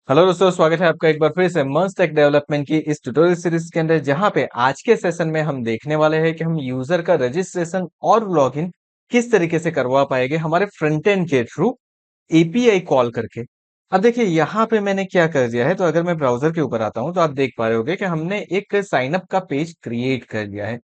Hello दोस्तों, स्वागत है आपका एक बार फिर से मस्त टेक डेवलपमेंट की इस ट्यूटोरियल सीरीज के अंदर, जहां पे आज के सेशन में हम देखने वाले हैं कि हम यूजर का रजिस्ट्रेशन और लॉगिन किस तरीके से करवा पाएंगे हमारे फ्रंट एंड के थ्रू एपीआई कॉल करके। अब देखिए यहाँ पे मैंने क्या कर दिया है, तो अगर मैं ब्राउजर के ऊपर आता हूँ तो आप देख पा रहे होगे कि हमने एक साइन अप का पेज क्रिएट कर दिया है।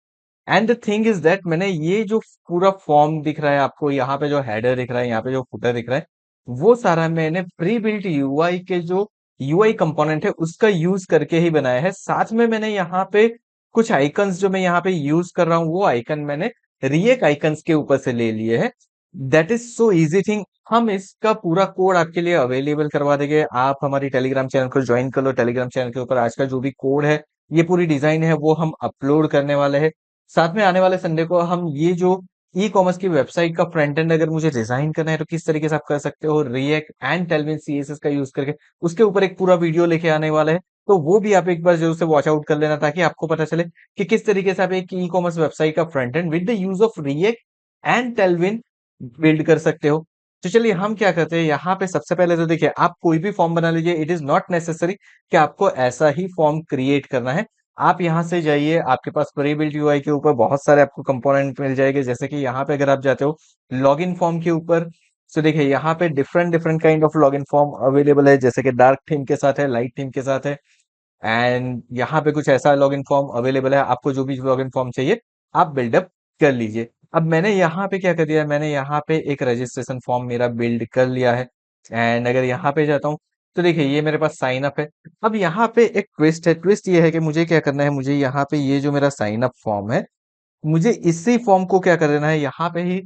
And the thing is that मैंने ये जो पूरा फॉर्म दिख रहा है आपको, यहाँ पे जो हेडर दिख रहा है, यहाँ पे जो फुटर दिख रहा है, वो सारा मैंने प्री बिल्ट यूआई के जो यूआई कंपोनेंट है उसका यूज करके ही बनाया है। साथ में मैंने यहाँ पे कुछ आइकन्स जो मैं यहाँ पे यूज कर रहा हूँ, वो आइकन मैंने रिएक्ट आइकन्स के ऊपर से ले लिए हैं। That is so easy thing. हम इसका पूरा कोड आपके लिए अवेलेबल करवा देंगे। आप हमारी टेलीग्राम चैनल को ज्वाइन कर लो। टेलीग्राम चैनल के ऊपर आज का जो भी कोड है, ये पूरी डिजाइन है, वो हम अपलोड करने वाले हैं। साथ में आने वाले संडे को हम ये जो ई कॉमर्स की वेबसाइट का फ्रंट एंड अगर मुझे डिजाइन करना है तो किस तरीके से आप कर सकते हो रिएक्ट एंड टेलविन सीएसएस का यूज करके, उसके ऊपर एक पूरा वीडियो लेके आने वाला है। तो वो भी आप एक बार जरूर से वॉच आउट कर लेना, ताकि आपको पता चले कि किस तरीके से आप एक ई कॉमर्स वेबसाइट का front end with the use of react and Tailwind build कर सकते हो। तो चलिए हम क्या करते हैं, यहाँ पे सबसे पहले तो देखिए, आप कोई भी फॉर्म बना लीजिए। इट इज नॉट नेसेसरी कि आपको ऐसा ही फॉर्म क्रिएट करना है। आप यहाँ से जाइए, आपके पास प्री बिल्ट यूआई के ऊपर बहुत सारे आपको कंपोनेंट मिल जाएंगे। जैसे कि यहाँ पे अगर आप जाते हो लॉगिन फॉर्म के ऊपर, तो देखिए यहाँ पे different different kind of log n form available है। जैसे कि डार्क थीम के साथ है, लाइट थीम के साथ है, एंड यहाँ पे कुछ ऐसा लॉगिन फॉर्म अवेलेबल है। आपको जो भी लॉगिन फॉर्म चाहिए आप बिल्डअप कर लीजिए। अब मैंने यहाँ पे क्या कर दिया है, मैंने यहाँ पे एक रजिस्ट्रेशन फॉर्म मेरा बिल्ड कर लिया है। एंड अगर यहाँ पे जाता हूँ तो देखिए ये मेरे पास साइन अप है। अब यहाँ पे एक ट्विस्ट है। ट्विस्ट ये है कि मुझे क्या करना है, मुझे यहाँ पे ये जो मेरा साइन अप फॉर्म है, मुझे इसी फॉर्म को क्या कर देना है, यहाँ पे ही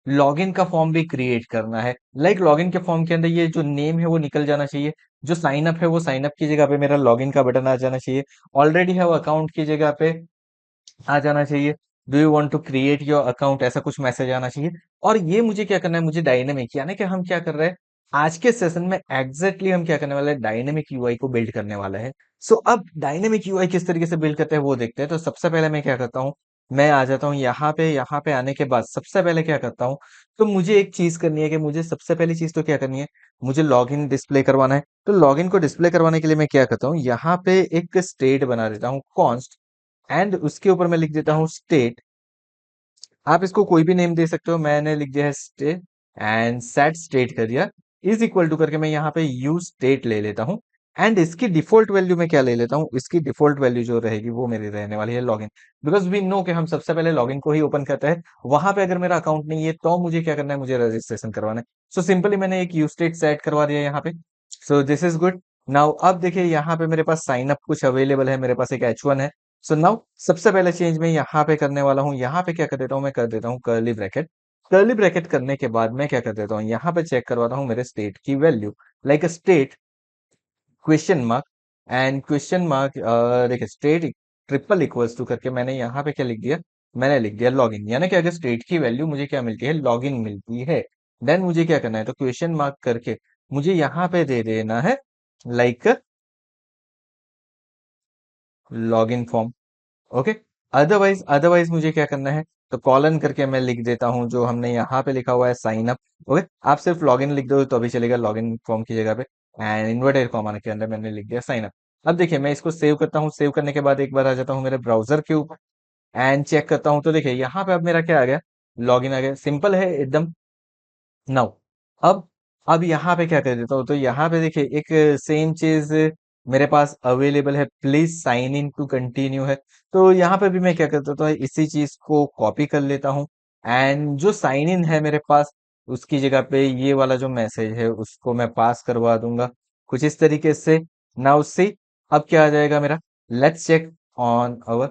लॉगिन का फॉर्म भी क्रिएट करना है। लाइक लॉगिन के फॉर्म के अंदर ये जो नेम है वो निकल जाना चाहिए। जो साइन अप है वो साइन अप की जगह पे मेरा लॉगिन का बटन आ जाना चाहिए। ऑलरेडी है वो अकाउंट की जगह पे आ जाना चाहिए। Do you want to create your account, ऐसा कुछ मैसेज आना चाहिए। और ये मुझे क्या करना है, मुझे डायनेमिक, यानी कि हम क्या कर रहे हैं आज के सेशन में, एग्जैक्टली हम क्या करने वाले हैं, डायनेमिक यूआई को बिल्ड करने वाला है। सो अब डायनेमिक यूआई किस तरीके से बिल्ड करते हैं वो देखते हैं। तो सबसे पहले मैं क्या करता हूँ, मैं आ जाता हूँ यहाँ पे आने के बाद सबसे पहले क्या करता हूँ, तो मुझे एक चीज करनी है कि मुझे सबसे पहली चीज तो क्या करनी है, मुझे लॉगिन डिस्प्ले करवाना है। तो लॉगिन को डिस्प्ले करवाने के लिए मैं क्या करता हूँ, यहाँ पे एक स्टेट बना देता हूँ, कॉन्स्ट, एंड उसके ऊपर मैं लिख देता हूँ स्टेट। आप इसको कोई भी नेम दे सकते हो, मैंने लिख दिया है स्टेट, एंड सेट स्टेट कर दिया। इज इक्वल टू करके मैं यहाँ पे यू स्टेट ले लेता हूँ। एंड इसकी डिफॉल्ट वैल्यू मैं क्या ले लेता हूँ, इसकी डिफॉल्ट वैल्यू जो रहेगी वो मेरी रहने वाली है लॉगिन। बिकॉज वी नो कि हम सबसे पहले लॉगिन को ही ओपन करते हैं। वहां पे अगर मेरा अकाउंट नहीं है तो मुझे क्या करना है, मुझे रजिस्ट्रेशन करवाना है। सो सिंपली मैंने एक यू स्टेट सेट करवा दिया यहाँ पे। सो दिस इज गुड। नाउ अब देखिए यहाँ पे मेरे पास साइन अप कुछ अवेलेबल है, मेरे पास एक H1 है। सो नाउ सबसे पहले चेंज मैं यहाँ पे करने वाला हूँ। यहाँ पे क्या कर देता हूँ, मैं कर देता हूँ कर्ली ब्रैकेट। कर्ली ब्रैकेट करने के बाद मैं क्या कर देता हूँ, यहाँ पे चेक करवाता हूँ मेरे स्टेट की value. Like state question mark, and question mark, देखिए स्टेट ट्रिपल इक्वल्स टू करके मैंने यहाँ पे क्या लिख दिया, मैंने लिख दिया लॉगिन। यानी कि अगर स्टेट की वैल्यू मुझे क्या मिलती है, लॉगिन मिलती है। देन मुझे क्या करना है, तो क्वेश्चन मार्क करके मुझे यहाँ पे दे देना है like login form. Okay. Otherwise otherwise मुझे क्या करना है, तो कॉलन करके मैं लिख देता हूं जो हमने यहाँ पे लिखा हुआ है साइन अप। ओके। आप सिर्फ लॉगिन लिख दो तो अभी चलेगा, लॉगिन फॉर्म की जगह पे। एंड इन्वर्टेड कॉमा के अंदर मैंने लिख दिया साइन अप। अब देखिए मैं इसको सेव करता हूँ। सेव करने के बाद एक बार आ जाता हूँ मेरे ब्राउजर के ऊपर एंड चेक करता हूँ। तो देखिए यहाँ पे अब मेरा क्या आ गया, लॉगिन आ गया। सिंपल है एकदम। नाउ अब अब यहाँ पे क्या कर देता हूँ, तो यहाँ पे देखिए एक सेम चीज मेरे पास अवेलेबल है, please sign in to continue है। तो यहाँ पे भी मैं क्या करता हूँ, इसी चीज को कॉपी कर लेता हूँ। एंड जो साइन इन है मेरे पास, उसकी जगह पे ये वाला जो मैसेज है उसको मैं पास करवा दूंगा कुछ इस तरीके से। नाउ सी, अब क्या आ जाएगा मेरा, let's check on our,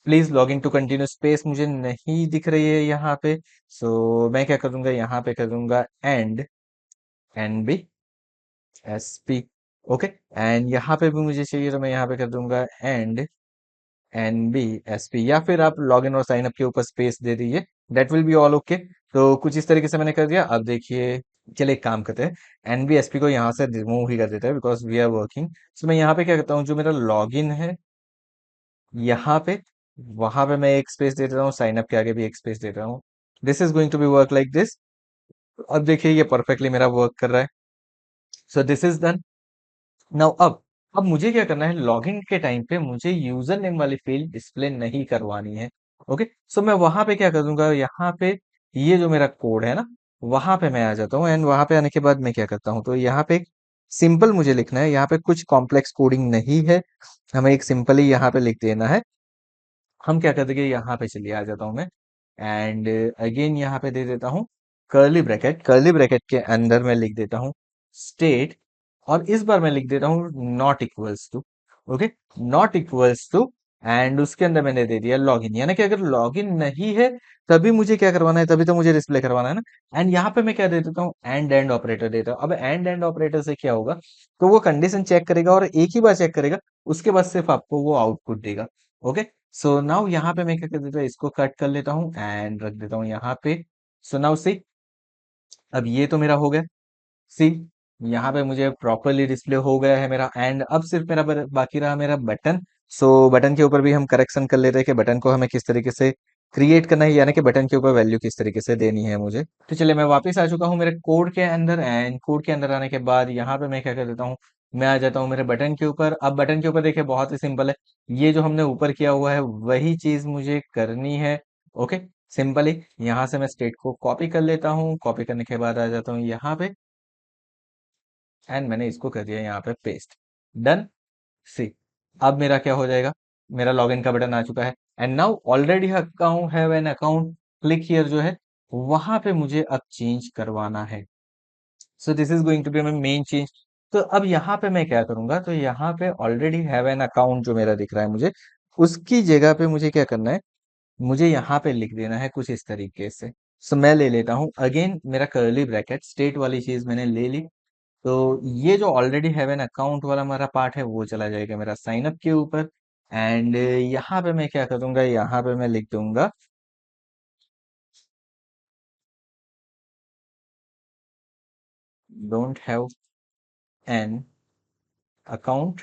please log in to continue, space मुझे नहीं दिख रही है यहाँ पे। सो मैं क्या करूंगा, यहाँ पे करूंगा and N B S P. Okay. And यहाँ पे भी मुझे चाहिए तो मैं यहाँ पे कर दूंगा and N B S P, या फिर आप लॉग इन और साइन अप के ऊपर स्पेस दे दीजिए। That will be all okay. तो कुछ इस तरीके से मैंने कर दिया। अब देखिए, चलिए एक काम करते हैं, एनबीएसपी को यहाँ से रिमूव ही कर देते हैं बिकॉज वी आर वर्किंग। तो मैं यहाँ पे क्या करता हूँ, जो मेरा लॉगिन है यहाँ पे, वहां पे मैं एक स्पेस दे देता हूँ, साइन अप के आगे भी एक स्पेस दे देता हूँ। This is going to be work like this. अब देखिए ये परफेक्टली मेरा वर्क कर रहा है। So this is done. Now अब मुझे क्या करना है, लॉगिन के टाइम पे मुझे यूजर नेम वाली फील्ड डिस्प्ले नहीं करवानी है। ओके, सो मैं वहां पे क्या करूंगा, यहाँ पे ये जो मेरा कोड है ना, वहां पे मैं आ जाता हूँ। एंड वहां पे आने के बाद मैं क्या करता हूँ, तो यहाँ पे सिंपल मुझे लिखना है, यहाँ पे कुछ कॉम्प्लेक्स कोडिंग नहीं है, हमें एक सिंपल ही यहाँ पे लिख देना है। हम क्या कर देंगे, यहाँ पे चलिए आ जाता हूँ मैं, एंड अगेन यहाँ पे दे देता हूँ कर्ली ब्रैकेट। कर्ली ब्रैकेट के अंदर मैं लिख देता हूँ स्टेट, और इस बार मैं लिख देता हूँ not equals to. Okay, not equals to, and उसके अंदर मैंने दे दिया लॉगिन, यानी कि अगर लॉगिन नहीं है तभी मुझे क्या करवाना है, तभी तो मुझे डिस्प्ले करवाना है ना। एंड यहाँ पे मैं क्या दे देता हूँ, एंड ऑपरेटर देता हूँ। अब एंड ऑपरेटर से क्या होगा, तो वो कंडीशन चेक करेगा और एक ही बार चेक करेगा, उसके बाद सिर्फ आपको वो आउटपुट देगा। ओके, सो नाउ यहाँ पे मैं क्या कर देता हूँ, इसको कट कर लेता हूँ एंड रख देता हूँ यहाँ पे। सो नाउ सी, अब ये तो मेरा हो गया। सी, यहाँ पे मुझे प्रॉपरली डिस्प्ले हो गया है मेरा। एंड अब सिर्फ मेरा बाकी रहा मेरा बटन। सो बटन के ऊपर भी हम करेक्शन कर लेते हैं कि बटन को हमें किस तरीके से क्रिएट करना है, यानी कि बटन के ऊपर वैल्यू किस तरीके से देनी है मुझे। तो चलिए मैं वापस आ चुका हूँ मेरे कोड के अंदर, एंड कोड के अंदर आने के बाद यहाँ पे मैं क्या कर देता हूँ, मैं आ जाता हूँ मेरे बटन के ऊपर। अब बटन के ऊपर देखिए बहुत ही सिंपल है, ये जो हमने ऊपर किया हुआ है वही चीज मुझे करनी है। ओके, सिंपली यहाँ से मैं स्टेट को कॉपी कर लेता हूँ, कॉपी करने के बाद आ जाता हूँ यहाँ पे, एंड मैंने इसको कर दिया यहाँ पे पेस्ट। डन। सी, अब मेरा क्या हो जाएगा, मेरा लॉगिन का बटन आ चुका है। And now already account have an account, click here जो है वहां पे मुझे अब चेंज करवाना है। So this is going to be my main change. तो अब यहाँ पे मैं क्या करूंगा, तो यहाँ पे ऑलरेडी हैव एन अकाउंट जो मेरा दिख रहा है मुझे, उसकी जगह पे मुझे क्या करना है, मुझे यहाँ पे लिख देना है कुछ इस तरीके से। सो मैं ले लेता हूँ अगेन मेरा कर्ली ब्रैकेट, स्टेट वाली चीज मैंने ले ली। तो ये जो ऑलरेडी हैव एन अकाउंट वाला हमारा पार्ट है वो चला जाएगा मेरा साइन अप के ऊपर। एंड यहाँ पे मैं क्या करूंगा, यहाँ पे मैं लिख दूंगा don't have an account.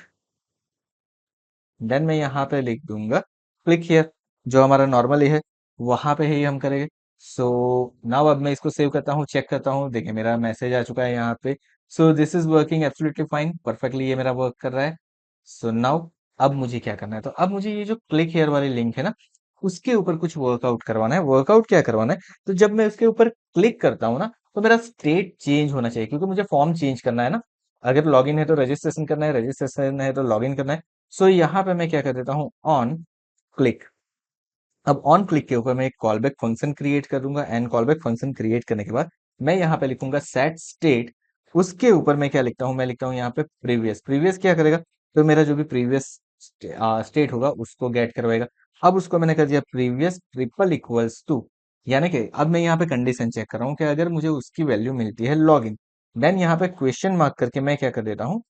Then मैं यहाँ पे लिख दूंगा क्लिक हियर, जो हमारा नॉर्मली है वहां पे ही हम करेंगे। सो नाउ अब मैं इसको सेव करता हूँ, चेक करता हूँ, देखिए मेरा मैसेज आ चुका है यहाँ पे। सो this is working absolutely fine, perfectly ये मेरा वर्क कर रहा है। सो नाउ अब मुझे क्या करना है, तो अब मुझे ये जो क्लिक हियर वाली लिंक है ना, उसके ऊपर कुछ वर्कआउट करवाना है। वर्कआउट क्या करवाना है, तो जब मैं उसके ऊपर क्लिक करता हूँ ना, तो मेरा स्टेट चेंज होना चाहिए, क्योंकि मुझे फॉर्म चेंज करना है ना। अगर लॉगिन है तो रजिस्ट्रेशन करना है, रजिस्ट्रेशन है तो लॉगिन करना है। सो यहाँ पे मैं क्या कर देता हूँ, ऑन क्लिक। अब ऑन क्लिक के ऊपर मैं एक कॉलबैक फंक्शन क्रिएट कर दूंगा, एंड कॉलबैक फंक्शन क्रिएट करने के बाद मैं यहाँ पे लिखूंगा सेट स्टेट। उसके ऊपर मैं क्या लिखता हूँ, मैं लिखता हूँ यहाँ पे प्रीवियस। प्रीवियस क्या करेगा, तो मेरा जो भी प्रीवियस स्टेट होगा उसको गेट करवाएगा। अब उसको मैंने कर दिया प्रीवियस ट्रिपल इक्वल्स टू, यानी कि अब मैं यहाँ पे कंडीशन चेक कर रहा हूँ कि अगर मुझे उसकी वैल्यू मिलती है लॉगिन, देन यहाँ पे क्वेश्चन मार्क करके मैं क्या कर देता हूँ,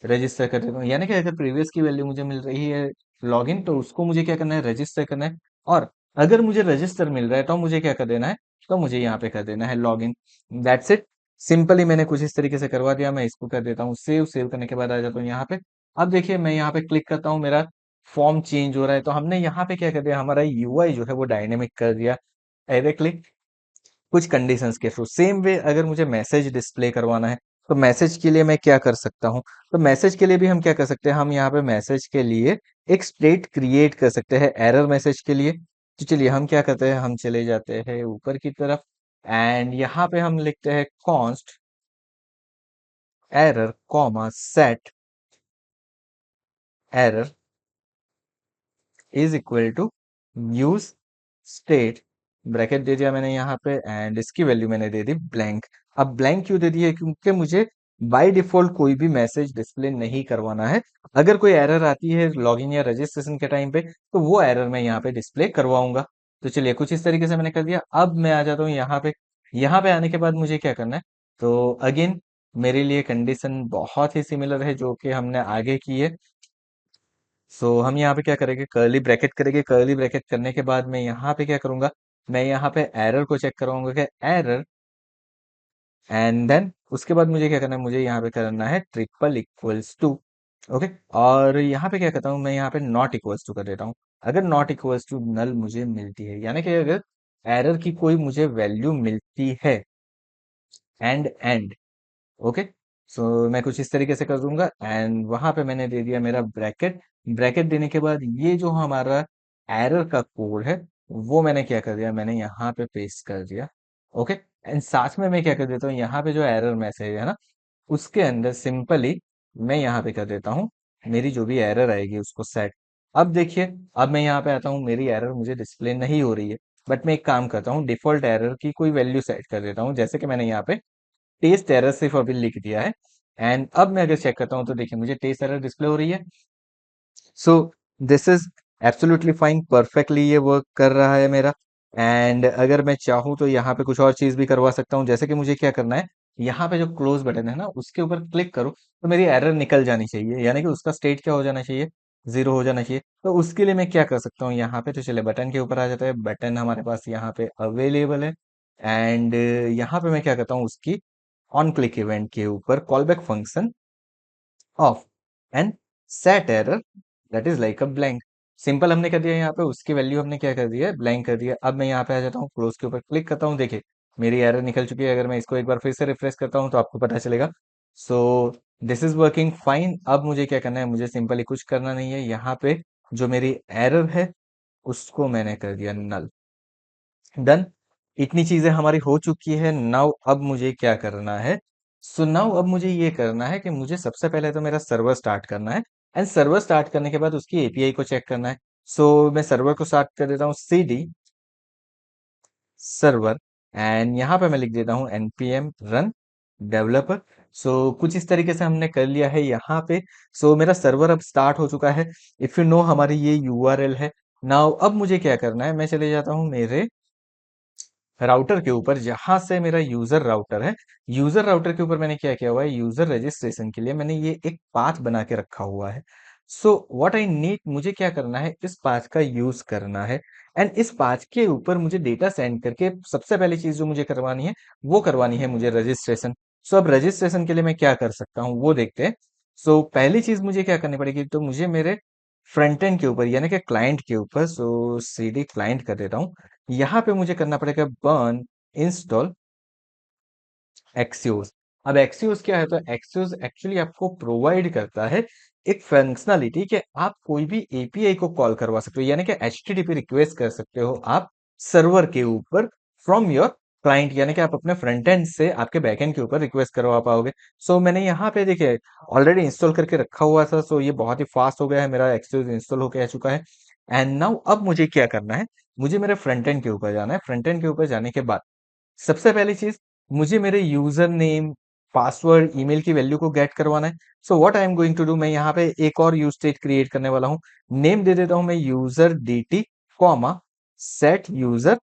रजिस्टर कर देता हूँ। यानी कि अगर प्रीवियस की वैल्यू मुझे मिल रही है लॉगिन, तो उसको मुझे क्या करना है, रजिस्टर करना है। और अगर मुझे रजिस्टर मिल रहा है तो मुझे क्या कर देना है, तो मुझे यहाँ पे कर देना है लॉगिन। दैट्स इट, सिंपली मैंने कुछ इस तरीके से करवा दिया। मैं इसको कर देता हूँ सेव, सेव करने के बाद आ जाता हूँ यहाँ पे। अब देखिए मैं यहाँ पे क्लिक करता हूँ, मेरा फॉर्म चेंज हो रहा है। तो हमने यहाँ पे क्या कर दिया, हमारा यूआई जो है वो डायनेमिक कर दिया डायरेक्टली कुछ कंडीशंस के थ्रू। सेम वे अगर मुझे मैसेज डिस्प्ले करवाना है, तो मैसेज के लिए मैं क्या कर सकता हूँ, तो मैसेज के लिए भी हम क्या कर सकते हैं, हम यहाँ पे मैसेज के लिए एक स्टेट क्रिएट कर सकते हैं एरर मैसेज के लिए। तो चलिए हम क्या करते हैं, हम चले जाते हैं ऊपर की तरफ, एंड यहाँ पे हम लिखते हैं const error comma set error is equal to use state, bracket दे दिया मैंने यहाँ पे, एंड इसकी वैल्यू मैंने दे दी ब्लैंक। अब ब्लैंक क्यों दे दी है, क्योंकि मुझे बाय डिफॉल्ट कोई भी मैसेज डिस्प्ले नहीं करवाना है। अगर कोई एरर आती है लॉगिन या रजिस्ट्रेशन के टाइम पे, तो वो एरर मैं यहाँ पे डिस्प्ले करवाऊंगा। तो चलिए कुछ इस तरीके से मैंने कर दिया। अब मैं आ जाता हूँ यहाँ पे, यहाँ पे आने के बाद मुझे क्या करना है, तो अगेन मेरे लिए कंडीशन बहुत ही सिमिलर है जो कि हमने आगे की है। सो हम यहाँ पे क्या करेंगे, कर्ली ब्रैकेट करेंगे। कर्ली ब्रैकेट करने के बाद मैं यहाँ पे क्या करूंगा, मैं यहाँ पे एरर को चेक कराऊंगा कि एरर, एंड देन उसके बाद मुझे क्या करना है, मुझे यहाँ पे करना है ट्रिपल इक्वल्स टू। ओके, और यहाँ पे क्या करता हूँ, मैं यहाँ पे नॉट इक्वल्स टू कर देता हूँ। अगर नॉट इक्वल्स टू नल मुझे मिलती है, यानी कि अगर एरर की कोई मुझे वैल्यू मिलती है, एंड ओके, सो मैं कुछ इस तरीके से कर दूंगा एंड वहां पे मैंने दे दिया मेरा ब्रैकेट। ब्रैकेट देने के बाद ये जो हमारा एरर का कोड है वो मैंने क्या कर दिया, मैंने यहाँ पे पेस्ट कर दिया। ओके, एंड साथ में मैं क्या कर देता हूँ, यहाँ पे जो एरर मैसेज है ना उसके अंदर सिंपली मैं यहाँ पे कर देता हूँ मेरी जो भी एरर आएगी उसको सेट। अब देखिए, अब मैं यहाँ पे आता हूँ, मेरी एरर मुझे डिस्प्ले नहीं हो रही है, बट मैं एक काम करता हूँ, डिफॉल्ट एरर की कोई वैल्यू सेट कर देता हूँ, जैसे कि मैंने यहाँ पे टेस्ट एरर सिर्फ अभी लिख दिया है। एंड अब मैं अगर चेक करता हूँ तो देखिए मुझे टेस्ट एरर डिस्प्ले हो रही है। So this is absolutely fine, perfectly ये वर्क कर रहा है मेरा। एंड अगर मैं चाहूँ तो यहाँ पे कुछ और चीज भी करवा सकता हूँ, जैसे कि मुझे क्या करना है, यहाँ पे जो क्लोज बटन है ना उसके ऊपर क्लिक करूँ तो मेरी एरर निकल जानी चाहिए, यानी कि उसका स्टेट क्या हो जाना चाहिए, जीरो हो जाना चाहिए। तो उसके लिए मैं क्या कर सकता हूँ, यहाँ पे तो चले बटन के ऊपर आ जाता है, बटन हमारे पास यहाँ पे अवेलेबल है। एंड यहाँ पे मैं क्या करता हूँ, उसकी ऑन क्लिक इवेंट के ऊपर callback function of and set error that is like a blank. Simple हमने कर दिया, यहाँ पे उसकी वैल्यू हमने क्या कर दिया, ब्लैंक कर दिया। अब मैं यहाँ पे आ जाता हूँ, क्लोज के ऊपर क्लिक करता हूँ, देखिए मेरी एरर निकल चुकी है। अगर मैं इसको एक बार फिर से रिफ्रेश करता हूँ तो आपको पता चलेगा। सो दिस इज वर्किंग फाइन। अब मुझे क्या करना है, मुझे सिंपली कुछ करना नहीं है, यहाँ पे जो मेरी एरर है उसको मैंने कर दिया नल। डन, इतनी चीजें हमारी हो चुकी है। नाउ अब मुझे क्या करना है, सो नाउ अब मुझे ये करना है कि मुझे सबसे पहले तो मेरा सर्वर स्टार्ट करना है। एंड सर्वर स्टार्ट करने के बाद उसकी एपीआई को चेक करना है। सो मैं सर्वर को स्टार्ट कर देता हूँ, cd सर्वर, एंड यहाँ पे मैं लिख देता हूँ npm रन डेवलपर। सो कुछ इस तरीके से हमने कर लिया है यहाँ पे। सो मेरा सर्वर अब स्टार्ट हो चुका है। इफ यू नो हमारी ये यूआरएल है। नाउ अब मुझे क्या करना है, मैं चले जाता हूँ मेरे राउटर के ऊपर, जहां से मेरा यूजर राउटर है। यूजर राउटर के ऊपर मैंने क्या किया हुआ है, यूजर रजिस्ट्रेशन के लिए मैंने ये एक पाथ बना के रखा हुआ है। सो व्हाट आई नीड, मुझे क्या करना है, इस पाथ का यूज करना है। एंड इस पाथ के ऊपर मुझे डेटा सेंड करके सबसे पहली चीज जो मुझे करवानी है वो करवानी है मुझे रजिस्ट्रेशन। सो अब रजिस्ट्रेशन के लिए मैं क्या कर सकता हूँ वो देखते हैं। सो पहली चीज मुझे क्या करनी पड़ेगी, तो मुझे मेरे फ्रंट एंड के ऊपर यानी कि क्लाइंट के ऊपर, सो सीडी क्लाइंट कर देता हूँ। यहाँ पे मुझे करना पड़ेगा बर्न इंस्टॉल एक्सियोस। अब एक्सियोस क्या है, तो एक्सियोस एक्चुअली आपको प्रोवाइड करता है एक फंक्शनलिटी कि आप कोई भी एपीआई को कॉल करवा सकते हो, यानी कि एचटीटीपी रिक्वेस्ट कर सकते हो आप सर्वर के ऊपर फ्रॉम योर क्लाइंट, यानी कि आप अपने फ्रंट एंड से आपके बैक एंड के ऊपर रिक्वेस्ट करवा पाओगे। सो मैंने यहाँ पे देखिए ऑलरेडी इंस्टॉल करके रखा हुआ था, सो ये बहुत ही फास्ट हो गया है, मेरा एक्सियोस इंस्टॉल होके आ चुका है। एंड नाउ अब मुझे क्या करना है, मुझे मेरे फ्रंट एंड के ऊपर जाना है। फ्रंट एंड के ऊपर जाने के बाद सबसे पहली चीज मुझे मेरे यूजर नेम, पासवर्ड, ईमेल की वैल्यू को गेट करवाना है। So what I am going to do, मैं यहाँ पे एक और यूज स्टेट क्रिएट करने वाला हूँ। नेम दे देता हूँ मैं user dt comma set user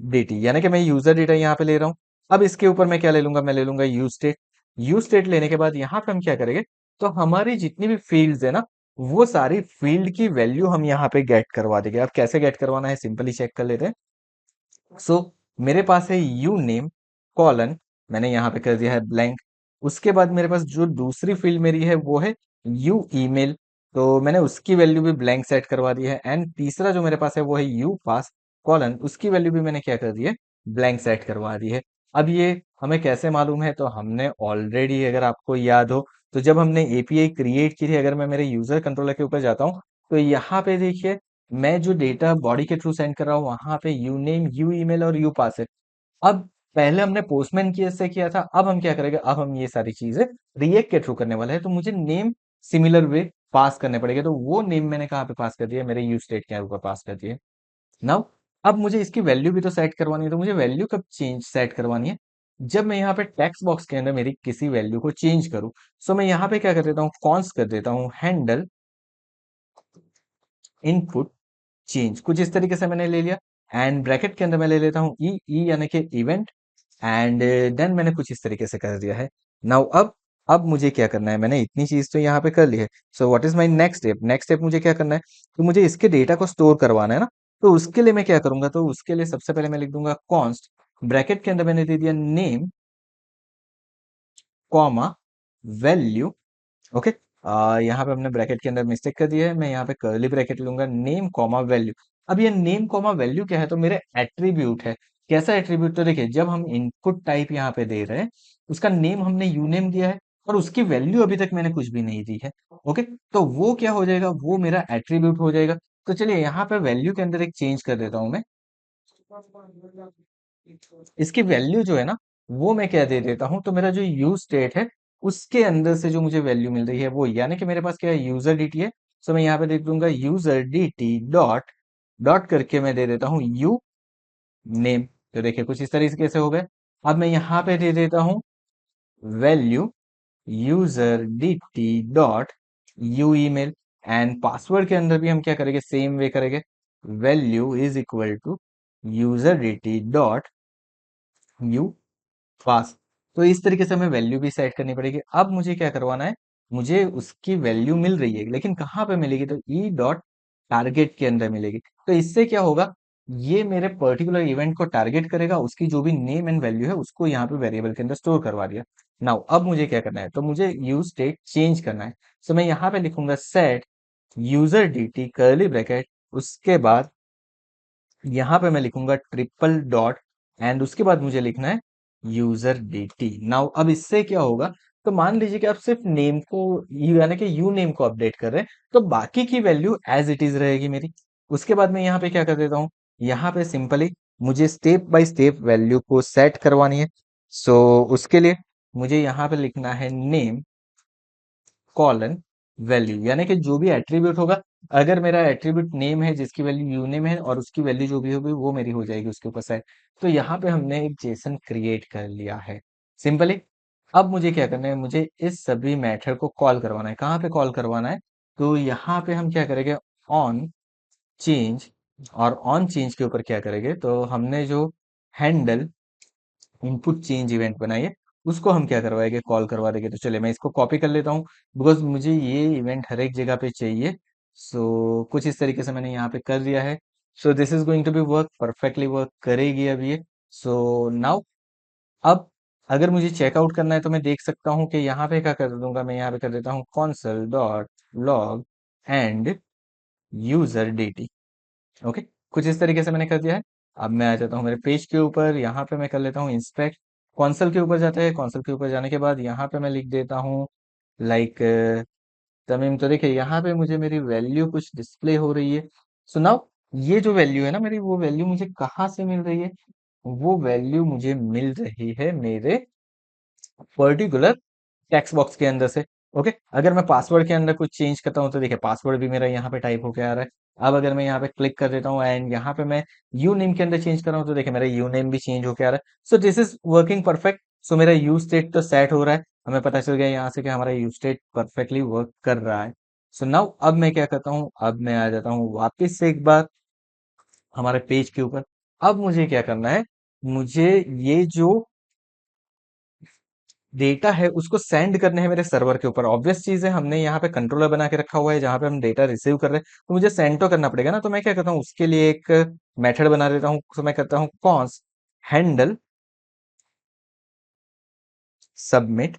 dt, यानी कि मैं यूजर डेटा यहाँ पे ले रहा हूँ। अब इसके ऊपर मैं क्या ले लूंगा, मैं ले लूंगा यूज स्टेट। यूज स्टेट लेने के बाद यहाँ पे हम क्या करेंगे, तो हमारी जितनी भी फील्ड्स है ना वो सारी फील्ड की वैल्यू हम यहाँ पे गेट करवा देंगे। अब कैसे गेट करवाना है सिंपली चेक कर लेते हैं। सो मेरे पास है यू नेम कॉलन, मैंने यहाँ पे कर दिया है ब्लैंक। उसके बाद मेरे पास जो दूसरी फील्ड मेरी है वो है यू ईमेल, तो मैंने उसकी वैल्यू भी ब्लैंक सेट करवा दी है। एंड तीसरा जो मेरे पास है वो है यू पास कॉलन, उसकी वैल्यू भी मैंने क्या कर दी है, ब्लैंक सेट करवा दी है। अब ये हमें कैसे मालूम है, तो हमने ऑलरेडी, अगर आपको याद हो, तो जब हमने एपीआई क्रिएट की थी, अगर मैं मेरे यूजर कंट्रोलर के ऊपर जाता हूँ तो यहाँ पे देखिए मैं जो डेटा बॉडी के थ्रू सेंड कर रहा हूँ वहां पे यू नेम, यू ईमेल और यू पास है। अब पहले हमने पोस्टमैन की से किया था, अब हम क्या करेंगे, अब हम ये सारी चीजें रिएक्ट के थ्रू करने वाले हैं। तो मुझे नेम सिमिलर वे पास करने पड़ेगा, तो वो नेम मैंने कहाँ पे पास कर दिया, मेरे यू स्टेट के ऊपर पास कर दिए। नाउ अब मुझे इसकी वैल्यू भी तो सेट करवानी है, तो मुझे वैल्यू कब चेंज सेट करवानी है, जब मैं यहाँ पे टेक्स्ट बॉक्स के अंदर मेरी किसी वैल्यू को चेंज करूँ। सो मैं यहाँ पे क्या कर देता हूँ, कॉन्स कर देता हूँ हैंडल इनपुट चेंज, कुछ इस तरीके से मैंने ले लिया। एंड ब्रैकेट के अंदर मैं ले लेता हूँ ई ई यानी कि इवेंट। एंड देन मैंने कुछ इस तरीके से कर दिया है। नाउ अब मुझे क्या करना है, मैंने इतनी चीज तो यहाँ पे कर ली है। So what is my next step, next step मुझे क्या करना है, तो मुझे इसके डेटा को स्टोर करवाना है ना। तो उसके लिए मैं क्या करूंगा, तो उसके लिए सबसे पहले मैं लिख दूंगा कॉन्स्ट, ब्रैकेट के अंदर मैंने दे दिया नेम कॉमा वैल्यू। ओके, यहाँ पे हमने ब्रैकेट के अंदर मिस्टेक कर दिया है, मैं यहाँ पे कर्ली ब्रैकेट लूंगा, नेम कॉमा वैल्यू। अब ये नेम कॉमा वैल्यू क्या है, तो मेरे एट्रीब्यूट है। कैसा एट्रीब्यूट, तो देखिए जब हम इनपुट टाइप यहाँ पे दे रहे हैं, उसका नेम हमने यूनेम दिया है, और उसकी वैल्यू अभी तक मैंने कुछ भी नहीं दी है। ओके, तो वो क्या हो जाएगा, वो मेरा एट्रीब्यूट हो जाएगा। तो चलिए यहाँ पे वैल्यू के अंदर एक चेंज कर देता हूं मैं। इसकी वैल्यू जो है ना, वो मैं क्या दे देता हूँ, तो मेरा जो यूज स्टेट है उसके अंदर से जो मुझे वैल्यू मिल रही है वो, यानी कि मेरे पास क्या है, यूजर dt है। तो मैं यहाँ पे देख दूंगा यूजर dt डॉट डॉट करके मैं दे देता हूँ यू नेम। तो देखिए कुछ इस तरीके से हो गए। अब मैं यहाँ पे दे देता हूँ value user dt dot u email. And password के अंदर भी हम क्या करेंगे, सेम वे करेंगे, value is equal to user dt dot u pass. तो इस तरीके से हमें वैल्यू भी सेट करनी पड़ेगी। अब मुझे क्या करवाना है, मुझे उसकी वैल्यू मिल रही है लेकिन कहाँ पे मिलेगी, तो ई डॉट टारगेट के अंदर मिलेगी। तो इससे क्या होगा, ये मेरे पर्टिकुलर इवेंट को टारगेट करेगा, उसकी जो भी नेम एंड वैल्यू है उसको यहाँ पे वेरिएबल के अंदर स्टोर करवा दिया। नाउ अब मुझे क्या करना है, तो मुझे यूज स्टेट चेंज करना है। तो मैं यहाँ पे लिखूंगा set user dt curly bracket, उसके बाद यहाँ पे मैं लिखूंगा ट्रिपल डॉट, एंड उसके बाद मुझे लिखना है यूजर dt। नाउ अब इससे क्या होगा, तो मान लीजिए कि आप सिर्फ नेम को यानी कि यू नेम को अपडेट कर रहे हैं, तो बाकी की वैल्यू एज इट इज रहेगी मेरी। उसके बाद मैं यहाँ पे क्या कर देता हूँ, यहाँ पे सिंपली मुझे स्टेप बाय स्टेप वैल्यू को सेट करवानी है। सो उसके लिए मुझे यहाँ पे लिखना है नेम कॉलन वैल्यू, यानी कि जो भी एट्रीब्यूट होगा, अगर मेरा एट्रीब्यूट नेम है जिसकी वैल्यू यूनेम है, और उसकी वैल्यू जो भी होगी वो मेरी हो जाएगी उसके ऊपर सेट। तो यहाँ पे हमने एक जेसन क्रिएट कर लिया है सिंपली। अब मुझे क्या करना है, मुझे इस सभी मेथड को कॉल करवाना है। कहाँ पे कॉल करवाना है, तो यहाँ पे हम क्या करेंगे, ऑन चेंज। और ऑन चेंज के ऊपर क्या करेंगे, तो हमने जो हैंडल इनपुट चेंज इवेंट बनाई है उसको हम क्या करवाएंगे, कॉल करवा देंगे। तो चलिए मैं इसको कॉपी कर लेता हूँ, बिकॉज मुझे ये इवेंट हर एक जगह पे चाहिए। सो कुछ इस तरीके से मैंने यहाँ पे कर दिया है। So this is going to be work perfectly, work करेगी अब ये। सो नाउ अब अगर मुझे चेकआउट करना है तो मैं देख सकता हूँ कि यहाँ पे क्या कर दूंगा, मैं यहाँ पे कर देता हूँ consul dot log and user dt। Okay, कुछ इस तरीके से मैंने कर दिया है। अब मैं आ जाता हूँ मेरे पेज के ऊपर, यहाँ पे मैं कर लेता हूँ इंस्पेक्ट। कॉन्सल के ऊपर जाता है, कॉन्सल के ऊपर जाने के बाद यहाँ पे मैं लिख देता हूँ लाइक तमीम। तो देखिए यहाँ पे मुझे मेरी वैल्यू कुछ डिस्प्ले हो रही है। सो नाउ ये जो वैल्यू है ना मेरी, वो वैल्यू मुझे कहाँ से मिल रही है, वो वैल्यू मुझे मिल रही है मेरे पर्टिकुलर टेक्स्ट बॉक्स के अंदर से। ओके, अगर मैं पासवर्ड के अंदर कुछ चेंज करता हूँ तो देखिए पासवर्ड भी मेरा यहाँ पे टाइप होके आ रहा है। अब अगर मैं यहाँ पे क्लिक कर देता हूँ एंड यहाँ पे मैं यू नेम के अंदर चेंज कर रहा हूँ, तो देखिए मेरा यू नेम भी चेंज होके आ रहा है। So this is working perfect. So मेरा यू स्टेट तो सेट हो रहा है, हमें पता चल गया यहाँ से कि हमारा यू स्टेट परफेक्टली वर्क कर रहा है। सो नाउ अब मैं क्या करता हूँ, अब मैं आ जाता हूँ वापिस से एक बार हमारे पेज के ऊपर। अब मुझे क्या करना है, मुझे ये जो डेटा है उसको सेंड करने हैं मेरे सर्वर के ऊपर। ऑब्वियस चीज है, हमने यहाँ पे कंट्रोलर बना के रखा हुआ है जहां पे हम डेटा रिसीव कर रहे हैं, तो मुझे सेंड तो करना पड़ेगा ना। तो मैं क्या करता हूँ, उसके लिए एक मेथड बना देता हूँ। तो मैं करता हूँ const handle submit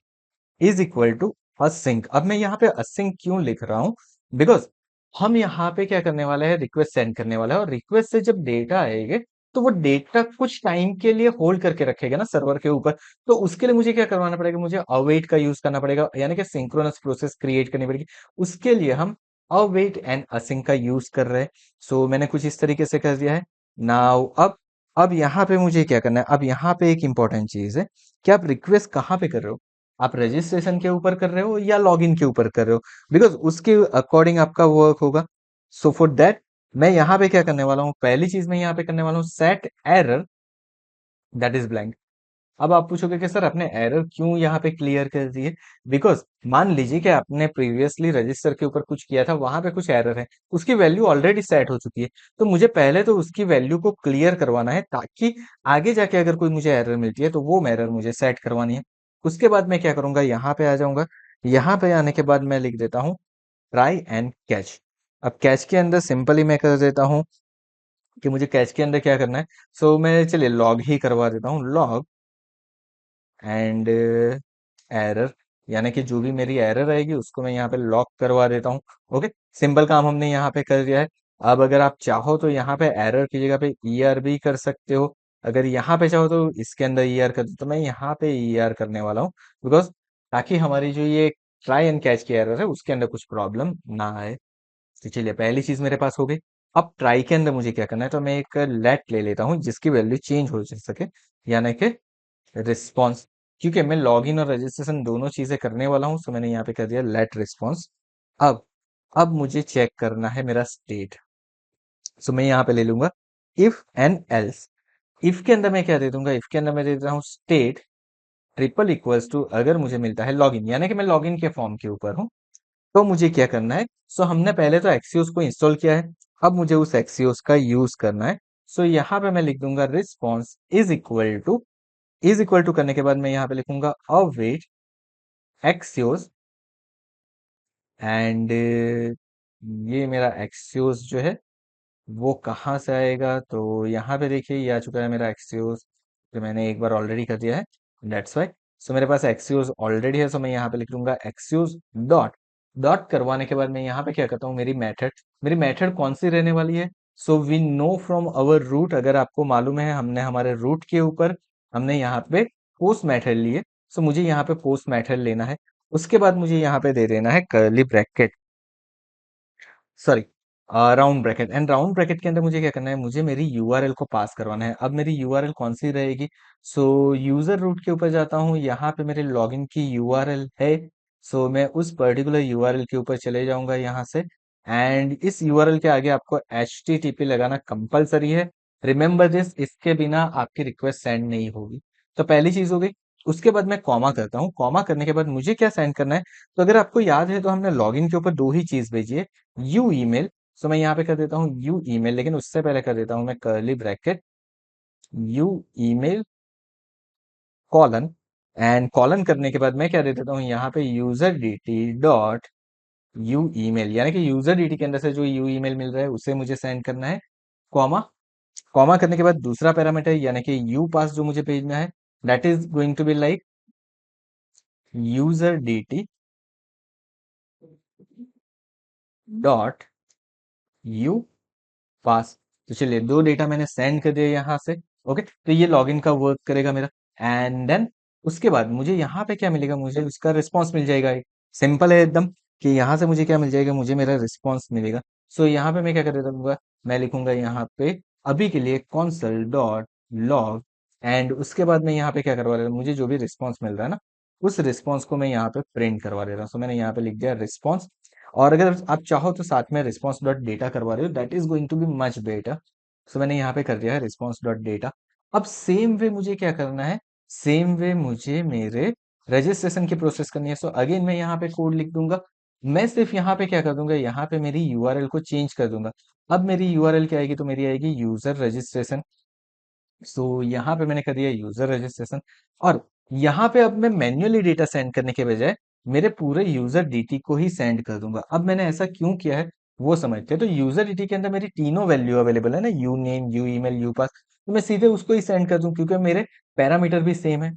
is equal to async. अब मैं यहाँ पे असिंक क्यों लिख रहा हूँ, बिकॉज हम यहाँ पे क्या करने वाले हैं, रिक्वेस्ट सेंड करने वाला है, और रिक्वेस्ट से जब डेटा आएगा तो वो डेटा कुछ टाइम के लिए होल्ड करके रखेगा ना सर्वर के ऊपर। तो उसके लिए मुझे क्या करवाना पड़ेगा, मुझे अवेट का यूज करना पड़ेगा, यानी कि सिंक्रोनस प्रोसेस क्रिएट करनी पड़ेगी। उसके लिए हम अवेट एंड असिंक का यूज कर रहे हैं। सो मैंने कुछ इस तरीके से कर दिया है। नाउ अब यहाँ पे मुझे क्या करना है, अब यहाँ पे एक इंपॉर्टेंट चीज है कि आप रिक्वेस्ट कहाँ पे कर रहे हो, आप रजिस्ट्रेशन के ऊपर कर रहे हो या लॉगिन के ऊपर कर रहे हो, बिकॉज उसके अकॉर्डिंग आपका वर्क होगा। सो फॉर दैट मैं यहाँ पे क्या करने वाला हूँ, पहली चीज मैं यहाँ पे करने वाला हूँ set error that is blank. अब आप पूछोगे कि सर आपने एरर क्यों यहाँ पे क्लियर कर दी है, बिकॉज मान लीजिए कि आपने प्रीवियसली रजिस्टर के ऊपर कुछ किया था, वहां पे कुछ एरर है, उसकी वैल्यू ऑलरेडी सेट हो चुकी है। तो मुझे पहले तो उसकी वैल्यू को क्लियर करवाना है, ताकि आगे जाके अगर कोई मुझे एरर मिलती है तो वो एरर मुझे सेट करवानी है। उसके बाद मैं क्या करूंगा, यहाँ पे आ जाऊंगा। यहाँ पे आने के बाद मैं लिख देता हूँ ट्राई एंड कैच। अब कैच के अंदर सिंपली मैं कर देता हूँ कि मुझे कैच के अंदर क्या करना है। सो मैं चलिए लॉग ही करवा देता हूँ, लॉग एंड एरर, यानी कि जो भी मेरी एरर आएगी उसको मैं यहाँ पे लॉक करवा देता हूँ। ओके, सिंपल काम हमने यहाँ पे कर दिया है। अब अगर आप चाहो तो यहाँ पे एरर की जगह पे ईआर भी कर सकते हो। अगर यहाँ पे चाहो तो इसके अंदर ईआर कर दो, तो मैं यहाँ पे ईआर करने वाला हूँ, बिकॉज ताकि हमारी जो ये ट्राई एंड कैच की एरर है उसके अंदर कुछ प्रॉब्लम ना आए। तो चलिए पहली चीज मेरे पास हो गई। अब ट्राई के अंदर मुझे क्या करना है, तो मैं एक लेट ले लेता हूँ जिसकी वैल्यू चेंज हो सके, यानी कि रिस्पॉन्स। क्योंकि मैं लॉगिन और रजिस्ट्रेशन दोनों चीजें करने वाला हूँ, तो मैंने यहाँ पे कर दिया लेट रिस्पॉन्स। अब अब मुझे चेक करना है मेरा स्टेट। सो मैं यहाँ पे ले लूंगा इफ एंड एल्स। इफ के अंदर मैं क्या दे दूंगा, इफ के अंदर मैं दे देता हूँ स्टेट ट्रिपल इक्वल्स टू, अगर मुझे मिलता है लॉगिन, यानी कि मैं लॉगिन के फॉर्म के ऊपर हूँ, तो मुझे क्या करना है। सो हमने पहले तो एक्सियोस को इंस्टॉल किया है, अब मुझे उस एक्सियोस का यूज करना है। सो यहाँ पे मैं लिख दूंगा रिस्पॉन्स इज इक्वल टू करने के बाद मैं यहाँ पे लिखूंगा अवेट एक्सियोस एंड ये मेरा एक्सियोस जो है वो कहाँ से आएगा, तो यहाँ पे देखिए ये आ चुका है मेरा एक्सियोस, जो मैंने एक बार ऑलरेडी कर दिया है। That's why. सो मेरे पास एक्सियोस ऑलरेडी है, सो मैं यहाँ पे लिख लूंगा एक्सियोस डॉट। डॉट करवाने के बाद मैं यहाँ पे क्या करता हूँ, मेरी मेथड कौन सी रहने वाली है। So we know from our route, अगर आपको मालूम है हमने हमारे रूट के ऊपर हमने यहाँ पे पोस्ट मेथड लिए। सो मुझे यहाँ पे पोस्ट मेथड लेना है। उसके बाद मुझे यहाँ पे दे देना है curly bracket, sorry round bracket. And round bracket के अंदर मुझे क्या करना है, मुझे मेरी यूआरएल को पास करवाना है। अब मेरी यूआरएल कौन सी रहेगी, सो यूजर रूट के ऊपर जाता हूँ, यहाँ पे मेरे लॉगिन की यूआरएल है। सो मैं उस पर्टिकुलर यूआरएल के ऊपर चले जाऊंगा यहाँ से। एंड इस यूआरएल के आगे आपको HTTP लगाना कंपलसरी है। रिमेंबर दिस, इसके बिना आपकी रिक्वेस्ट सेंड नहीं होगी। तो पहली चीज हो गई। उसके बाद मैं कॉमा करता हूँ, कॉमा करने के बाद मुझे क्या सेंड करना है। तो अगर आपको याद है तो हमने लॉगिन के ऊपर दो ही चीज भेजी है, यू ईमेल। सो मैं यहाँ पे कर देता हूँ यू ईमेल, लेकिन उससे पहले कर देता हूँ मैं curly bracket you email colon. And colon करने के बाद मैं क्या दे देता हूँ यहाँ पे user dt dot u email, यानी कि यूजर dt के अंदर से जो यू ईमेल मिल रहा है उसे मुझे सेंड करना है। कॉमा, कॉमा करने के बाद दूसरा पैरामीटर यानी कि यू पास जो मुझे भेजना है, that is going to be like user dt dot u pass. तो चलिए दो डेटा मैंने सेंड कर दिया यहाँ से। ओके, तो ये लॉगिन का वर्क करेगा मेरा। एंड देन उसके बाद मुझे यहाँ पे क्या मिलेगा, मुझे उसका रिस्पॉन्स मिल जाएगा। एक सिंपल है एकदम, कि यहाँ से मुझे क्या मिल जाएगा, मुझे मेरा रिस्पॉन्स मिलेगा। सो यहाँ पे मैं क्या कर देता हूँ, मैं लिखूंगा यहाँ पे अभी के लिए कॉन्सल डॉट लॉग। एंड उसके बाद मैं यहाँ पे क्या करवा रहा हूँ, मुझे जो भी रिस्पॉन्स मिल रहा है ना, उस रिस्पॉन्स को मैं यहाँ पे प्रिंट करवा दे रहा हूँ। सो मैंने यहाँ पे लिख दिया रिस्पॉन्स। और अगर आप चाहो तो साथ में रिस्पॉन्स डॉट डेटा करवा रहे हो, that is going to be much better. So मैंने यहाँ पे कर दिया है रिस्पॉन्स डॉट डेटा। अब सेम वे मुझे क्या करना है, सेम वे मुझे मेरे रजिस्ट्रेशन की प्रोसेस करनी है। सो अगेन मैं यहाँ पे कोड लिख दूंगा। मैं सिर्फ यहाँ पे क्या कर दूंगा, यहाँ पे मेरी यूआरएल को चेंज कर दूंगा। अब मेरी यूआरएल क्या आएगी, तो मेरी आएगी यूजर रजिस्ट्रेशन। सो यहाँ पे मैंने कर दिया यूजर रजिस्ट्रेशन। और यहाँ पे अब मैं मैन्युअली डेटा सेंड करने के बजाय मेरे पूरे यूजर डीटी को ही सेंड कर दूंगा। अब मैंने ऐसा क्यों किया है वो समझते हैं। तो यूजर डीटी के अंदर मेरी तीनों वैल्यू अवेलेबल है ना, you name, you email, you pass. तो मैं सीधे उसको ही सेंड कर दूं, क्योंकि मेरे पैरामीटर भी सेम है।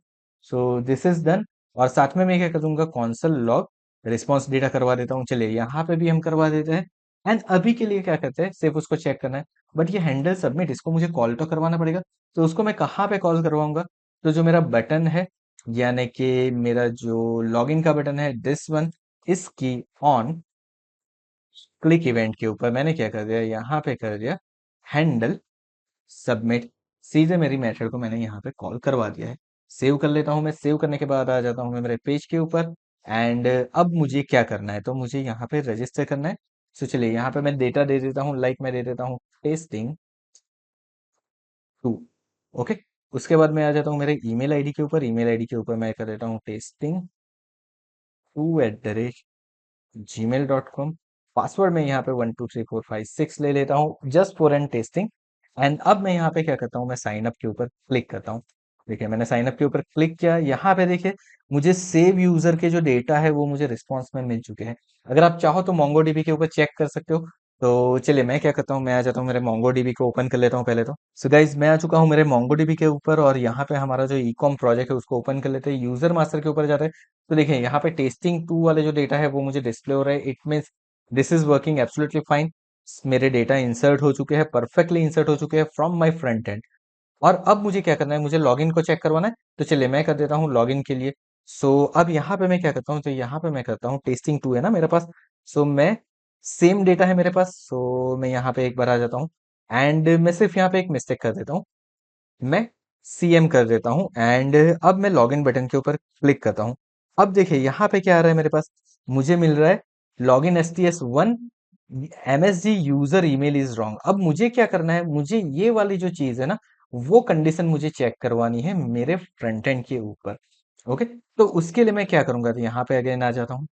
So this is done. और साथ में मैं क्या कर दूंगा, कॉन्सल लॉग रिस्पॉन्स डेटा करवा देता हूँ। चलिए यहाँ पे भी हम करवा देते हैं। एंड अभी के लिए क्या करते हैं, सिर्फ उसको चेक करना है। बट ये हैंडल सबमिट, इसको मुझे कॉल तो करवाना पड़ेगा। तो उसको मैं कहाँ पे कॉल करवाऊंगा, तो जो मेरा बटन है, यानी कि मेरा जो लॉगिन का बटन है दिस वन, इसकी ऑन क्लिक इवेंट के ऊपर मैंने क्या कर दिया, यहाँ पे कर दिया हैंडल सबमिट। सीधे मेरी मेथड को मैंने यहाँ पे कॉल करवा दिया है। सेव कर लेता हूँ मैं, सेव करने के बाद आ जाता हूँ मैं मेरे पेज के ऊपर। एंड अब मुझे क्या करना है, तो मुझे यहाँ पे रजिस्टर करना है। तो चलिए यहाँ पे मैं डेटा दे देता हूँ, लाइक मैं दे देता हूँ टेस्टिंग 2। ओके, उसके बाद मैं आ जाता हूँ मेरे ईमेल आईडी के ऊपर। ईमेल आईडी के ऊपर मैं कर देता हूँ testing2@gmail.com। पासवर्ड में यहाँ पे 123456 ले लेता हूँ, just for an testing. And अब मैं यहाँ पे क्या करता हूँ, मैं साइन अप के ऊपर क्लिक करता हूँ। देखिए मैंने साइन अप के ऊपर क्लिक किया, यहाँ पे देखिए मुझे सेव यूजर के जो डेटा है वो मुझे रिस्पॉन्स में मिल चुके हैं। अगर आप चाहो तो मोंगोडीबी के ऊपर चेक कर सकते हो। तो चलिए मैं क्या करता हूँ, मैं आ जाता हूँ मेरे मोंगोडीबी को ओपन कर लेता हूँ पहले तो। सो गाइज मैं आ चुका हूँ मेरे मोंगोडीबी के ऊपर, और यहाँ पे हमारा जो ई कॉम प्रोजेक्ट है उसको ओपन कर लेते हैं। यूजर मास्टर के ऊपर जाते हैं, तो देखिए यहाँ पे टेस्टिंग 2 वाले जो डेटा है वो मुझे डिस्प्ले हो रहा है। It means this is working absolutely fine. मेरे डेटा इंसर्ट हो चुके हैं, परफेक्टली इंसर्ट हो चुके हैं फ्रॉम माय फ्रंट एंड। और अब मुझे क्या करना है, मुझे लॉगिन को चेक करवाना है। तो चलिए मैं कर देता हूँ लॉगिन के लिए सो अब यहाँ पे मैं क्या करता हूँ, तो यहाँ पे मैं करता हूँ टेस्टिंग टू है ना मेरे पास। सो मैं सेम डेटा है मेरे पास, सो मैं यहाँ पे एक बार आ जाता हूँ एंड मैं सिर्फ यहाँ पे एक मिस्टेक कर देता हूँ, मैं सीएम कर देता हूँ एंड अब मैं लॉगिन बटन के ऊपर क्लिक करता हूँ। अब देखिए यहाँ पे क्या आ रहा है मेरे पास, मुझे मिल रहा है login STS1 MSG user email is wrong. अब मुझे क्या करना है, मुझे ये वाली जो चीज है ना, वो कंडीशन मुझे चेक करवानी है मेरे फ्रंट एंड के ऊपर। ओके, तो उसके लिए मैं क्या करूंगा, तो यहाँ पे अगेन आ जाता हूँ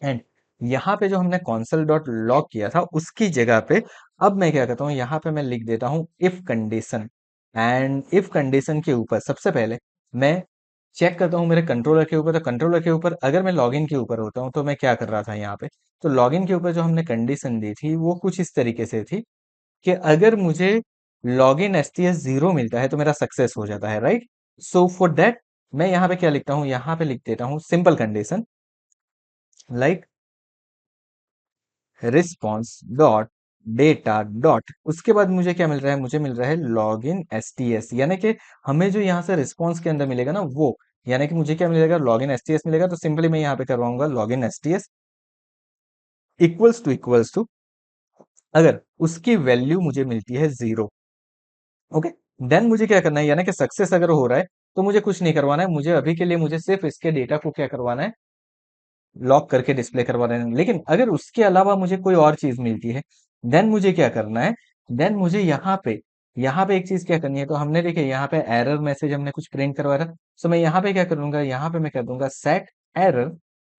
एंड यहाँ पे जो हमने कॉन्सल डॉट लॉग किया था उसकी जगह पे अब मैं क्या करता हूँ, यहाँ पे मैं लिख देता हूँ if condition and if condition के ऊपर सबसे पहले मैं चेक करता हूँ मेरे कंट्रोलर के ऊपर। तो कंट्रोलर के ऊपर अगर मैं लॉगिन के ऊपर होता हूँ तो मैं क्या कर रहा था यहाँ पे, तो लॉगिन के ऊपर जो हमने कंडीशन दी थी वो कुछ इस तरीके से थी कि अगर मुझे लॉगिन STS0 मिलता है तो मेरा सक्सेस हो जाता है, राइट। सो फॉर दैट मैं यहाँ पे क्या लिखता हूँ, यहाँ पे लिख देता हूँ simple condition like response dot data dot, उसके बाद मुझे क्या मिल रहा है, मुझे मिल रहा है लॉग इन STS, यानी कि हमें जो यहाँ से रिस्पॉन्स के अंदर मिलेगा ना वो, यानी कि मुझे क्या मिलेगा, लॉग इन STS मिलेगा। तो सिंपली मैं यहाँ पे करवाऊंगा log in STS equals to अगर उसकी वैल्यू मुझे मिलती है 0। ओके, देन मुझे क्या करना है, यानी कि सक्सेस अगर हो रहा है तो मुझे कुछ नहीं करवाना है, मुझे अभी के लिए मुझे सिर्फ इसके डेटा को क्या करवाना है, लॉक करके डिस्प्ले करवा रहे हैं। लेकिन अगर उसके अलावा मुझे कोई और चीज मिलती है देन मुझे क्या करना है, देन मुझे यहाँ पे एक चीज क्या करनी है, तो हमने देखिए यहाँ पे एरर मैसेज हमने कुछ प्रिंट करवा रहा, सो मैं यहाँ पे क्या करूंगा, यहाँ पे मैं कर दूंगा set error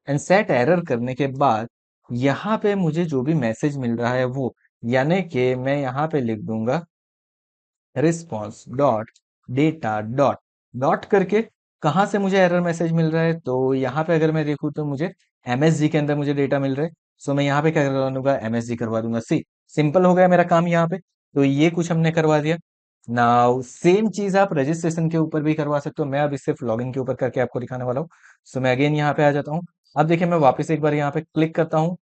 and set error करने के बाद यहाँ पे मुझे जो भी मैसेज मिल रहा है वो, यानी कि मैं यहाँ पे लिख दूंगा response dot data dot dot करके कहाँ से मुझे एरर मैसेज मिल रहा है, तो यहाँ पे अगर मैं देखूँ तो मुझे MSG के अंदर मुझे डेटा मिल रहा है। सो मैं यहाँ पे क्या करवा दूंगा, MSG करवा दूंगा। सी सिंपल हो गया मेरा काम यहाँ पे, तो ये कुछ हमने करवा दिया। नाउ सेम चीज आप रजिस्ट्रेशन के ऊपर भी करवा सकते हो, मैं अभी सिर्फ लॉगिन के ऊपर करके आपको दिखाने वाला हूँ। सो मैं अगेन यहाँ पे आ जाता हूँ। अब देखिए मैं वापस एक बार यहाँ पे क्लिक करता हूँ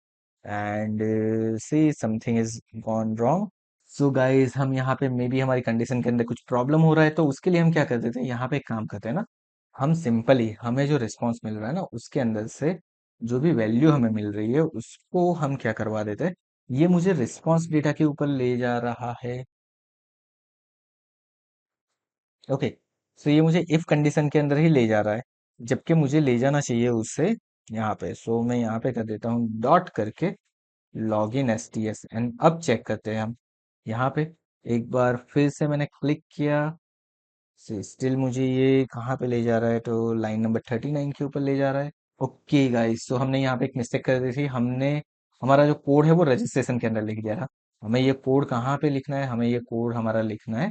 and see something is gone wrong. So guys हम यहाँ पे मे बी हमारी कंडीशन के अंदर कुछ प्रॉब्लम हो रहा है, तो उसके लिए हम क्या कर देते हैं, यहाँ पे एक काम करते हैं ना, हम सिंपली हमें जो रिस्पांस मिल रहा है ना उसके अंदर से जो भी वैल्यू हमें मिल रही है उसको हम क्या करवा देते हैं, ये मुझे रिस्पांस डेटा के ऊपर ले जा रहा है। ओके, सो ये मुझे इफ कंडीशन के अंदर ही ले जा रहा है, जबकि मुझे ले जाना चाहिए उससे यहाँ पे। सो मैं यहाँ पे कर देता हूँ डॉट करके लॉग इन STS एंड अब चेक करते हैं हम यहाँ पे। एक बार फिर से मैंने क्लिक किया, स्टिल मुझे ये कहाँ पे ले जा रहा है, तो लाइन नंबर 39 के ऊपर ले जा रहा है। ओके गाइस, तो हमने यहाँ पे एक मिस्टेक कर दी थी, हमने हमारा जो कोड है वो रजिस्ट्रेशन के अंदर लिख दिया था। हमें ये कोड कहाँ पे लिखना है, हमें ये कोड हमारा लिखना है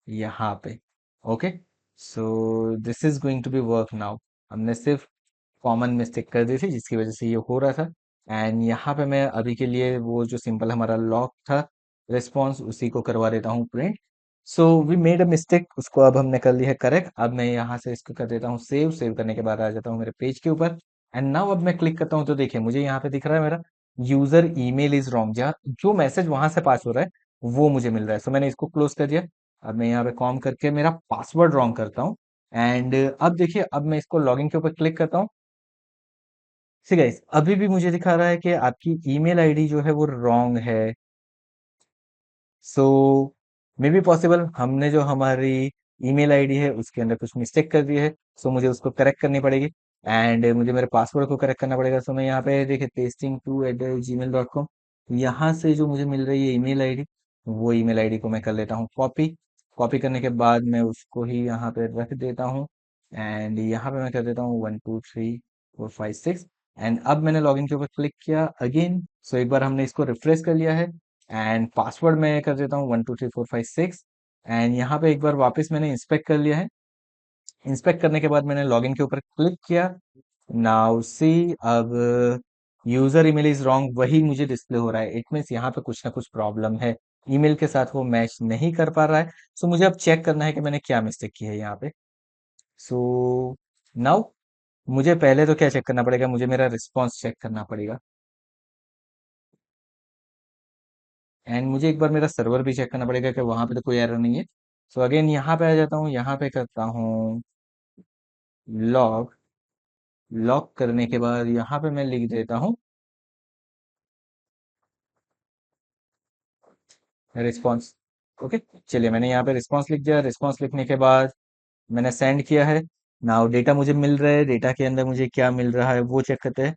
यहाँ पे। Okay, so this is going to be work now. हमने सिर्फ कॉमन मिस्टेक कर दी थी जिसकी वजह से ये हो रहा था एंड यहाँ पे मैं अभी के लिए वो जो सिंपल हमारा लॉक था रिस्पॉन्स उसी को करवा देता हूँ print. So we made a mistake, उसको अब हमने कर लिया है करेक्ट। अब मैं यहाँ से इसको कर देता हूँ सेव, सेव करने के बाद आ जाता हूँ मेरे पेज के ऊपर एंड नाउ अब मैं क्लिक करता हूँ तो देखिए मुझे यहाँ पे दिख रहा है मेरा यूजर ईमेल इज रॉन्ग, जहाँ जो मैसेज वहां से पास हो रहा है वो मुझे मिल रहा है। सो मैंने इसको क्लोज कर दिया। अब मैं यहाँ पे कॉम करके मेरा पासवर्ड रॉन्ग करता हूँ एंड अब देखिए अब मैं इसको लॉगिन के ऊपर क्लिक करता हूँ। सी गाइस अभी भी मुझे दिखा रहा है कि आपकी ईमेल आईडी जो है वो रॉन्ग है। सो मे बी पॉसिबल हमने जो हमारी ईमेल आईडी है उसके अंदर कुछ मिस्टेक कर दी है, सो मुझे उसको करेक्ट करनी पड़ेगी एंड मुझे मेरे पासवर्ड को करेक्ट करना पड़ेगा। सो मैं यहाँ पे देखिए testing2@gmail.com, यहाँ से जो मुझे मिल रही है ईमेल आईडी वो ईमेल आईडी को मैं कर लेता हूँ कॉपी। कॉपी करने के बाद मैं उसको ही यहाँ पे रख देता हूँ एंड यहाँ पे मैं कर देता हूँ 1 2 3 4 5 6 एंड अब मैंने लॉगिन के ऊपर क्लिक किया अगेन। सो एक बार हमने इसको रिफ्रेश कर लिया है एंड पासवर्ड मैं कर देता हूँ 1 2 3 4 5 6 एंड यहाँ पे एक बार वापस मैंने इंस्पेक्ट कर लिया है। इंस्पेक्ट करने के बाद मैंने लॉगिन के ऊपर क्लिक किया। नाउ सी अब यूजर ईमेल इज रॉन्ग वही मुझे डिस्प्ले हो रहा है, इट मीन्स यहाँ पे कुछ ना कुछ प्रॉब्लम है, ईमेल के साथ वो मैच नहीं कर पा रहा है। सो मुझे अब चेक करना है कि मैंने क्या मिस्टेक की है यहाँ पे। सो नाउ मुझे पहले तो क्या चेक करना पड़ेगा, मुझे मेरा रिस्पॉन्स चेक करना पड़ेगा एंड मुझे एक बार मेरा सर्वर भी चेक करना पड़ेगा कि वहां पे तो कोई एरर नहीं है। सो अगेन यहाँ पे आ जाता हूँ, यहाँ पे करता हूँ लॉग लॉक करने के बाद यहाँ पे मैं लिख देता हूँ रिस्पॉन्स। ओके, चलिए मैंने यहाँ पे रिस्पॉन्स लिख दिया। रिस्पॉन्स लिखने के बाद मैंने सेंड किया है। नाउ डेटा मुझे मिल रहा है, डेटा के अंदर मुझे क्या मिल रहा है वो चेक करते हैं।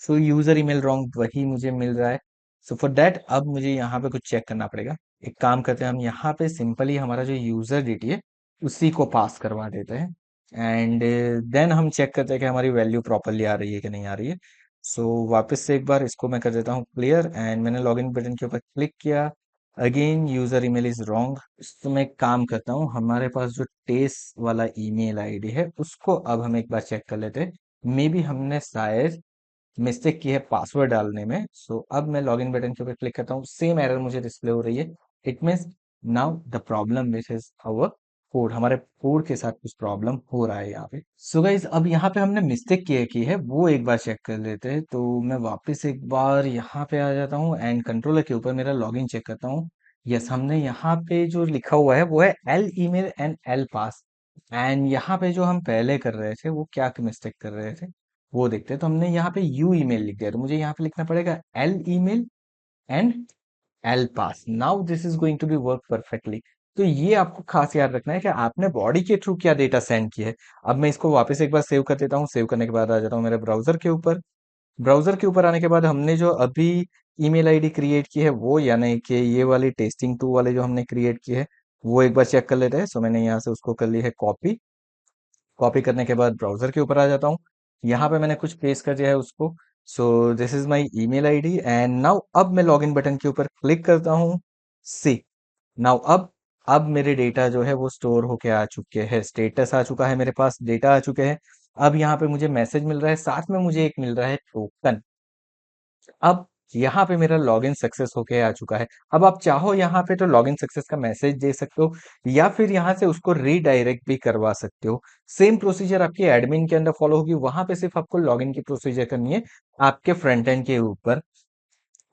सो यूजर ईमेल रॉन्ग वही मुझे मिल रहा है। सो फॉर दैट अब मुझे यहाँ पे कुछ चेक करना पड़ेगा। एक काम करते हैं, हम यहाँ पे सिंपली हमारा जो यूजर डिटी है उसी को पास करवा देते हैं। एंड देन हम चेक करते हैं कि हमारी वैल्यू प्रॉपरली आ रही है कि नहीं आ रही है। सो वापस से एक बार इसको मैं कर देता हूँ क्लियर, एंड मैंने लॉगिन बटन के ऊपर क्लिक किया। Again user email is wrong. तो मैं एक काम करता हूँ, हमारे पास जो टेस्ट वाला ईमेल आईडी है उसको अब हम एक बार चेक कर लेते हैं। मे बी हमने शायद मिस्टेक की है पासवर्ड डालने में। सो अब मैं लॉगिन बटन के ऊपर क्लिक करता हूँ, सेम एरर मुझे डिस्प्ले हो रही है। It means now the problem which is our code, हमारे कोड के साथ कुछ प्रॉब्लम हो रहा है यहाँ पे। सो गाइज अब यहाँ पे हमने मिस्टेक की है वो एक बार चेक कर लेते हैं। तो मैं वापस एक बार यहाँ पे आ जाता हूँ एंड कंट्रोलर के ऊपर मेरा लॉगिन चेक करता हूँ। यस, हमने यहाँ पे जो लिखा हुआ है वो है L email and L pass. And यहाँ पे जो हम पहले कर रहे थे वो क्या मिस्टेक कर रहे थे वो देखते हैं। तो हमने यहाँ पे यू ईमेल लिख दिया, तो मुझे यहाँ पे लिखना पड़ेगा L email and L pass. Now this is going to be work perfectly. तो ये आपको खास याद रखना है कि आपने बॉडी के थ्रू क्या डेटा सेंड किया है। अब मैं इसको वापस एक बार सेव कर देता हूँ। सेव करने के बाद आ जाता हूँ मेरे ब्राउजर के ऊपर। ब्राउजर के ऊपर आने के बाद हमने जो अभी ईमेल आईडी क्रिएट की है वो, यानी कि ये वाली टेस्टिंग 2 वाले जो हमने क्रिएट की है वो एक बार चेक कर लेते हैं। सो मैंने यहाँ से उसको कर ली है कॉपी। कॉपी करने के बाद ब्राउजर के ऊपर आ जाता हूँ। यहाँ पे मैंने कुछ पेस्ट कर दिया है उसको। सो this is my email ID and now अब मैं लॉगिन बटन के ऊपर क्लिक करता हूँ। सी, नाउ अब मेरे डेटा जो है वो स्टोर होके आ चुके हैं, स्टेटस आ चुका है, मेरे पास डेटा आ चुके हैं। अब यहाँ पे मुझे मैसेज मिल रहा है, साथ में मुझे एक मिल रहा है टोकन। अब यहाँ पे मेरा लॉगिन सक्सेस होके आ चुका है। अब आप चाहो यहाँ पे तो लॉगिन सक्सेस का मैसेज दे सकते हो, या फिर यहाँ से उसको रीडायरेक्ट भी करवा सकते हो। सेम प्रोसीजर आपकी एडमिन के अंदर फॉलो होगी, वहां पे सिर्फ आपको लॉगिन की प्रोसीजर करनी है आपके फ्रंट एंड के ऊपर।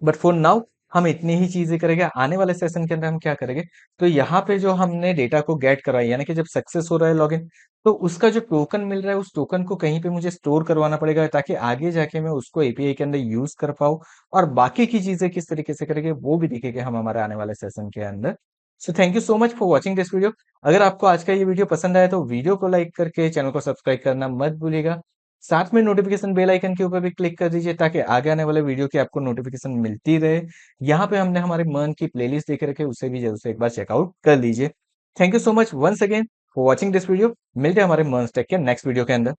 बट फॉर नाउ हम इतनी ही चीजें करेंगे। आने वाले सेशन के अंदर हम क्या करेंगे, तो यहाँ पे जो हमने डेटा को गेट करवाई, यानी कि जब सक्सेस हो रहा है लॉगिन, तो उसका जो टोकन मिल रहा है उस टोकन को कहीं पे मुझे स्टोर करवाना पड़ेगा, ताकि आगे जाके मैं उसको एपीआई के अंदर यूज कर पाऊँ। और बाकी की चीजें किस तरीके से करेंगे वो भी दिखेंगे हम हमारे आने वाले सेशन के अंदर। So thank you so much for watching this video. अगर आपको आज का ये वीडियो पसंद आया तो वीडियो को लाइक करके चैनल को सब्सक्राइब करना मत भूलिएगा। साथ में नोटिफिकेशन बेल आइकन के ऊपर भी क्लिक कर दीजिए, ताकि आगे आने वाले वीडियो की आपको नोटिफिकेशन मिलती रहे। यहाँ पे हमने हमारे मन की प्लेलिस्ट देख रखे, उसे भी जरूर से एक बार चेकआउट कर लीजिए। Thank you so much once again for watching this video. मिलते हैं हमारे मन टेक के नेक्स्ट वीडियो के अंदर।